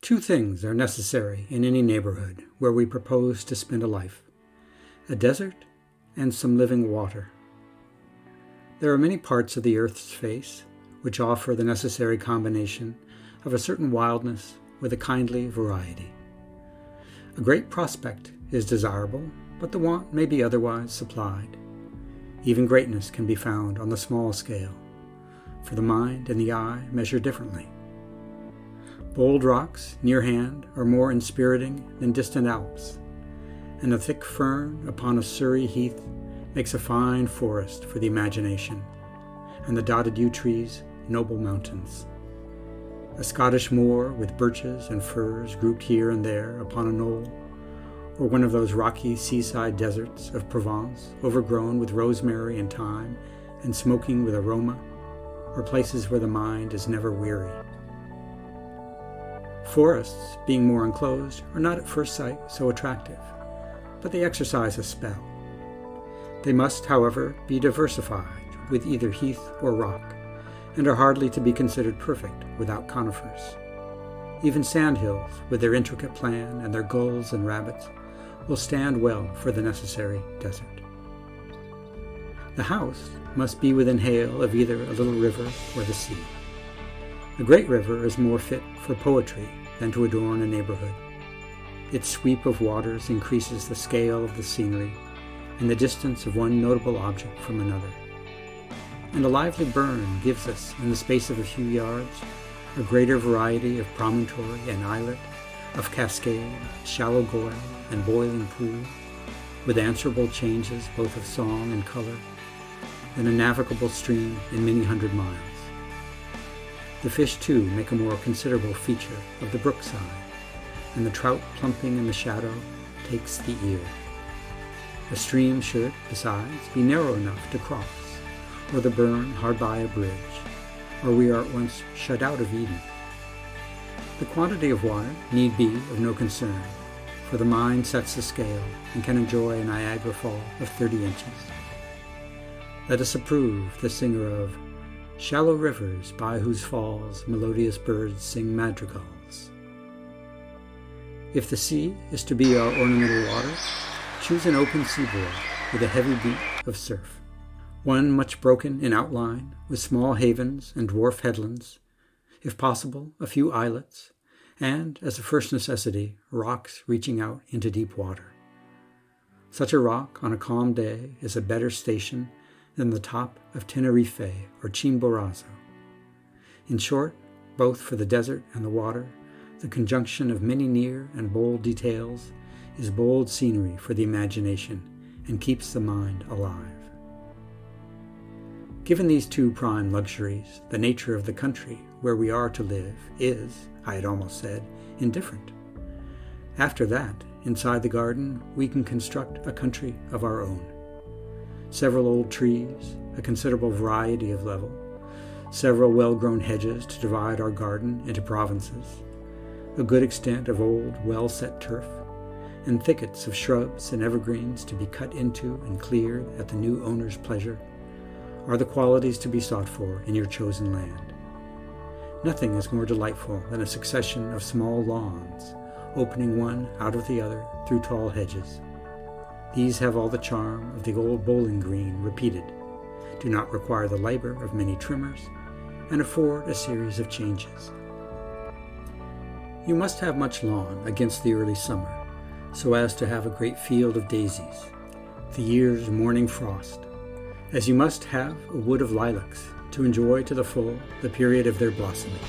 Two things are necessary in any neighborhood where we propose to spend a life: a desert and some living water. There are many parts of the earth's face which offer the necessary combination of a certain wildness with a kindly variety. A great prospect is desirable, but the want may be otherwise supplied. Even greatness can be found on the small scale, for the mind and the eye measure differently. Bold rocks near hand are more inspiriting than distant Alps, and a thick fern upon a Surrey heath makes a fine forest for the imagination, and the dotted yew trees noble mountains. A Scottish moor with birches and firs grouped here and there upon a knoll, or one of those rocky seaside deserts of Provence overgrown with rosemary and thyme and smoking with aroma, are places where the mind is never weary. Forests, being more enclosed, are not at first sight so attractive, but they exercise a spell. They must, however, be diversified with either heath or rock, and are hardly to be considered perfect without conifers. Even sandhills, with their intricate plan and their gulls and rabbits, will stand well for the necessary desert. The house must be within hail of either a little river or the sea. A great river is more fit for poetry than to adorn a neighborhood. Its sweep of waters increases the scale of the scenery and the distance of one notable object from another. And a lively burn gives us, in the space of a few yards, a greater variety of promontory and islet, of cascade, shallow goyle, and boiling pool, with answerable changes both of song and color, than a navigable stream in many hundred miles. The fish, too, make a more considerable feature of the brookside, and the trout plumping in the shadow takes the ear. A stream should, besides, be narrow enough to cross, or the burn hard by a bridge, or we are at once shut out of Eden. The quantity of water need be of no concern, for the mind sets the scale and can enjoy a Niagara fall of 30 inches. Let us approve the singer of "Shallow rivers by whose falls melodious birds sing madrigals." If the sea is to be our ornamental water, choose an open seaboard with a heavy beat of surf, one much broken in outline, with small havens and dwarf headlands, if possible a few islets, and, as a first necessity, rocks reaching out into deep water. Such a rock on a calm day is a better station than the top of Tenerife or Chimborazo. In short, both for the desert and the water, the conjunction of many near and bold details is bold scenery for the imagination and keeps the mind alive. Given these two prime luxuries, the nature of the country where we are to live is, I had almost said, indifferent. After that, inside the garden, we can construct a country of our own. Several old trees, a considerable variety of level, several well-grown hedges to divide our garden into provinces, a good extent of old, well-set turf, and thickets of shrubs and evergreens to be cut into and cleared at the new owner's pleasure, are the qualities to be sought for in your chosen land. Nothing is more delightful than a succession of small lawns, opening one out of the other through tall hedges. These have all the charm of the old bowling green repeated, do not require the labor of many trimmers, and afford a series of changes. You must have much lawn against the early summer, so as to have a great field of daisies, the year's morning frost, as you must have a wood of lilacs to enjoy to the full the period of their blossoming.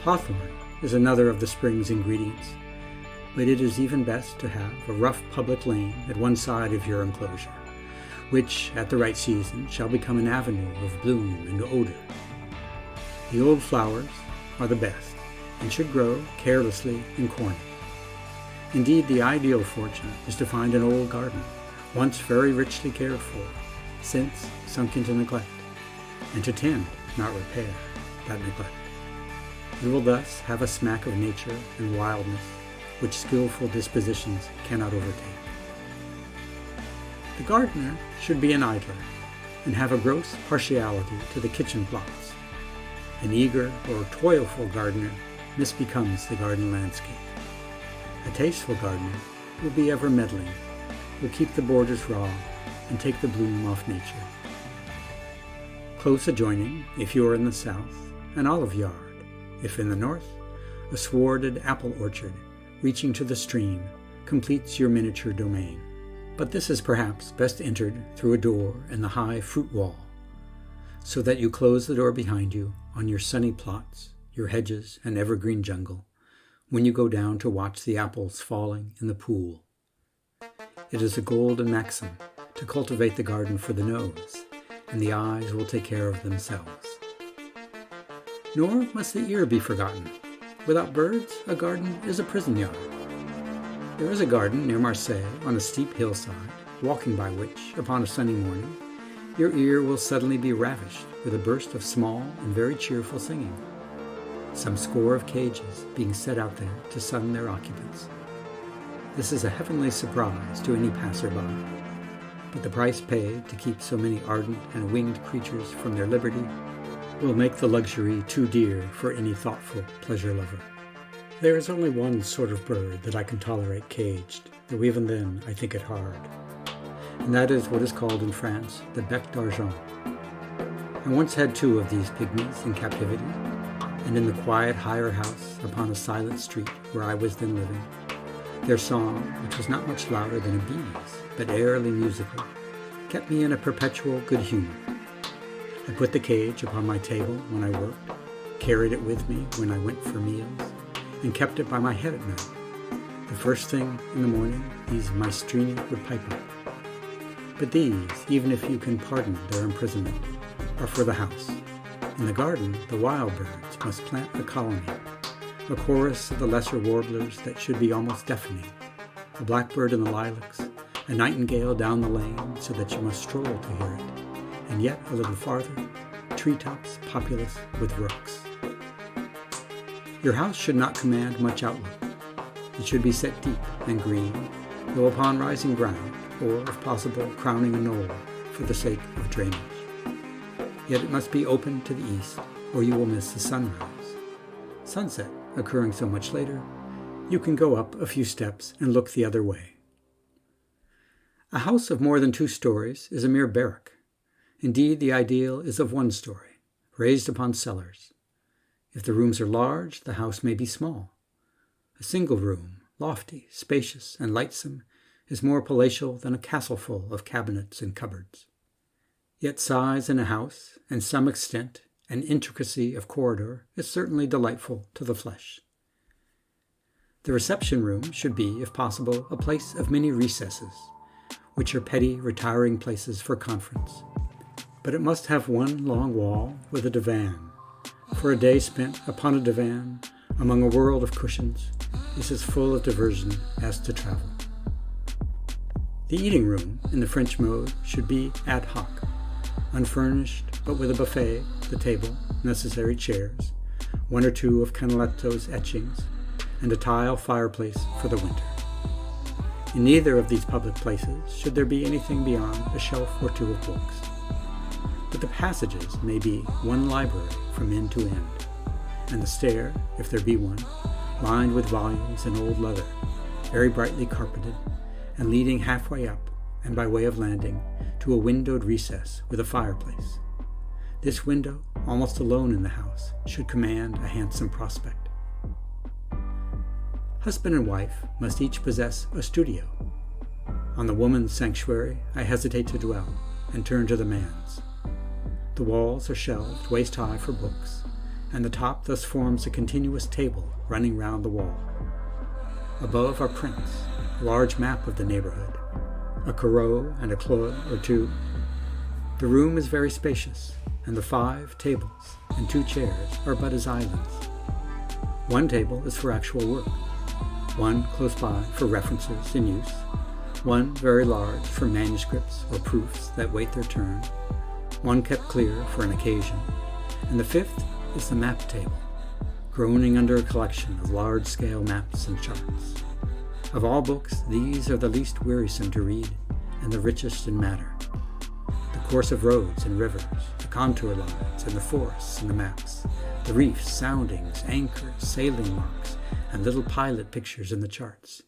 Hawthorn is another of the spring's ingredients, but it is even best to have a rough public lane at one side of your enclosure, which, at the right season, shall become an avenue of bloom and odor. The old flowers are the best, and should grow carelessly in corners. Indeed, the ideal fortune is to find an old garden, once very richly cared for, since sunk into neglect, and to tend, not repair, that neglect. You will thus have a smack of nature and wildness, which skillful dispositions cannot overtake. The gardener should be an idler, and have a gross partiality to the kitchen plots. An eager or toilful gardener misbecomes the garden landscape. A tasteful gardener will be ever meddling, will keep the borders raw, and take the bloom off nature. Close adjoining, if you are in the south, an olive yard, if in the north, a swarded apple orchard reaching to the stream completes your miniature domain. But this is perhaps best entered through a door in the high fruit wall, so that you close the door behind you on your sunny plots, your hedges and evergreen jungle, when you go down to watch the apples falling in the pool. It is a golden maxim to cultivate the garden for the nose, and the eyes will take care of themselves. Nor must the ear be forgotten. Without birds, a garden is a prison yard. There is a garden near Marseille on a steep hillside, walking by which, upon a sunny morning, your ear will suddenly be ravished with a burst of small and very cheerful singing, some score of cages being set out there to sun their occupants. This is a heavenly surprise to any passer-by, but the price paid to keep so many ardent and winged creatures from their liberty will make the luxury too dear for any thoughtful pleasure lover. There is only one sort of bird that I can tolerate caged, though even then I think it hard, and that is what is called in France the bec d'argent. I once had 2 of these pygmies in captivity, and in the quiet higher house upon a silent street where I was then living, their song, which was not much louder than a bee's, but airily musical, kept me in a perpetual good humor. I put the cage upon my table when I worked, carried it with me when I went for meals, and kept it by my head at night. The first thing in the morning, these maestrini would pipe up. But these, even if you can pardon their imprisonment, are for the house. In the garden, the wild birds must plant a colony, a chorus of the lesser warblers that should be almost deafening, a blackbird in the lilacs, a nightingale down the lane so that you must stroll to hear it, and yet a little farther, treetops populous with rooks. Your house should not command much outlook. It should be set deep and green, though upon rising ground, or, if possible, crowning a knoll for the sake of drainage. Yet it must be open to the east, or you will miss the sunrise. Sunset occurring so much later, you can go up a few steps and look the other way. A house of more than 2 stories is a mere barrack. Indeed, the ideal is of 1 story, raised upon cellars. If the rooms are large, the house may be small. A single room, lofty, spacious, and lightsome, is more palatial than a castleful of cabinets and cupboards. Yet size in a house, and some extent and intricacy of corridor, is certainly delightful to the flesh. The reception room should be, if possible, a place of many recesses, which are petty, retiring places for conference. But it must have 1 long wall with a divan, for a day spent upon a divan among a world of cushions is as full of diversion as to travel. The eating room, in the French mode, should be ad hoc, unfurnished, but with a buffet, the table, necessary chairs, 1 or 2 of Canaletto's etchings, and a tile fireplace for the winter. In neither of these public places should there be anything beyond a shelf or 2 of books. But the passages may be 1 library from end to end, and the stair, if there be one, lined with volumes in old leather, very brightly carpeted, and leading halfway up, and by way of landing, to a windowed recess with a fireplace. This window, almost alone in the house, should command a handsome prospect. Husband and wife must each possess a studio. On the woman's sanctuary I hesitate to dwell, and turn to the man's. The walls are shelved waist high for books, and the top thus forms a continuous table running round the wall. Above are prints, a large map of the neighborhood, a Corot and a Claude or 2. The room is very spacious, and the 5 tables and 2 chairs are but as islands. 1 table is for actual work, 1 close by for references in use, 1 very large for manuscripts or proofs that wait their turn, 1 kept clear for an occasion, and the 5th is the map table, groaning under a collection of large-scale maps and charts. Of all books, these are the least wearisome to read and the richest in matter. The course of roads and rivers, the contour lines and the forests and the maps, the reefs, soundings, anchors, sailing marks, and little pilot pictures in the charts.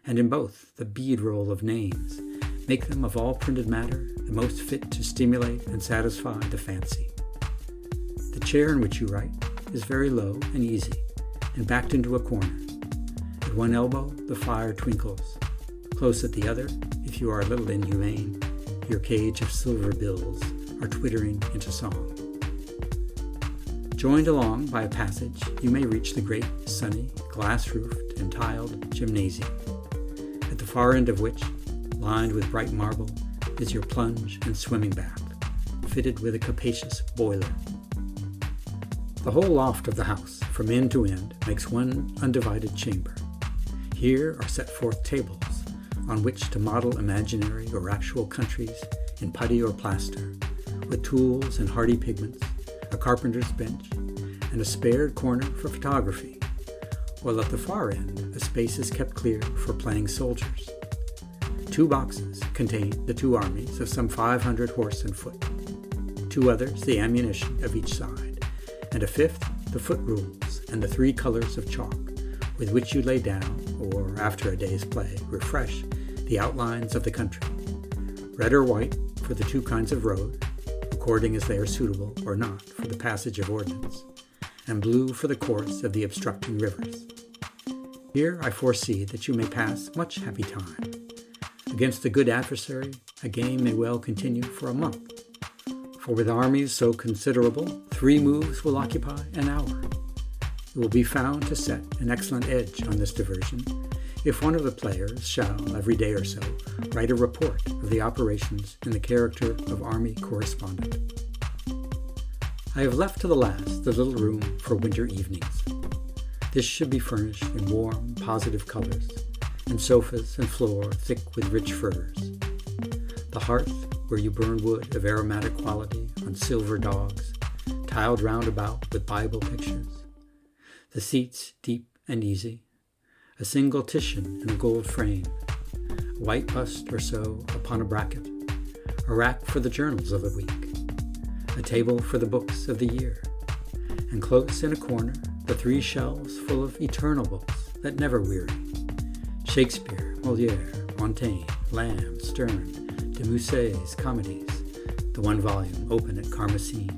And in both, the bead roll of names make them of all printed matter the most fit to stimulate and satisfy the fancy. The chair in which you write is very low and easy, and backed into a corner. At one elbow, the fire twinkles. Close at the other, if you are a little inhumane, your cage of silver bills are twittering into song. Joined along by a passage, you may reach the great, sunny, glass-roofed and tiled gymnasium, at the far end of which, lined with bright marble, is your plunge and swimming bath, fitted with a capacious boiler. The whole loft of the house, from end to end, makes one undivided chamber. Here are set forth tables on which to model imaginary or actual countries in putty or plaster, with tools and hardy pigments, a carpenter's bench, and a spared corner for photography, while at the far end a space is kept clear for playing soldiers. 2 boxes contain the 2 armies of some 500 horse and foot, 2 others the ammunition of each side, and a 5th the foot rules and the 3 colors of chalk, with which you lay down, or after a day's play, refresh the outlines of the country. Red or white for the 2 kinds of road, according as they are suitable or not for the passage of ordnance, and blue for the course of the obstructing rivers. Here I foresee that you may pass much happy time. Against a good adversary, a game may well continue for a month, for with armies so considerable, 3 moves will occupy an hour. It will be found to set an excellent edge on this diversion if one of the players shall, every day or so, write a report of the operations in the character of army correspondent. I have left to the last the little room for winter evenings. This should be furnished in warm, positive colors, and sofas and floor thick with rich furs. The hearth, where you burn wood of aromatic quality on silver dogs, tiled round about with Bible pictures. The seats deep and easy. A single Titian in a gold frame, a white bust or so upon a bracket, a rack for the journals of the week, a table for the books of the year, and close in a corner the 3 shelves full of eternal books that never weary. Shakespeare, Moliere, Montaigne, Lamb, Sterne, de Musset's comedies, the 1 volume open at Carmesine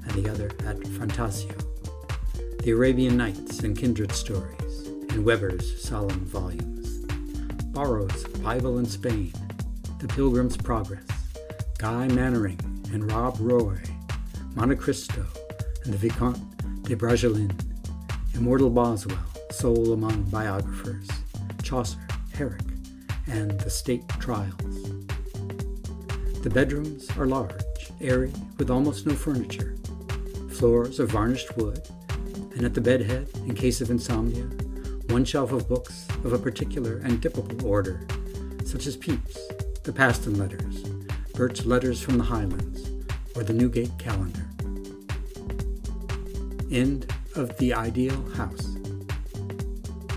and the other at Fantasio, the Arabian Nights and kindred stories, and Weber's solemn volumes, Borrow's Bible in Spain, The Pilgrim's Progress, Guy Mannering and Rob Roy, Monte Cristo and the Vicomte de Bragelonne, Immortal Boswell, Soul Among Biographers, Chaucer, Herrick, and The State Trials. The bedrooms are large, airy, with almost no furniture, floors of varnished wood, and at the bedhead, in case of insomnia, 1 shelf of books of a particular and typical order, such as Pepys, the Paston Letters, Burt's Letters from the Highlands, or the Newgate Calendar. End of The Ideal House.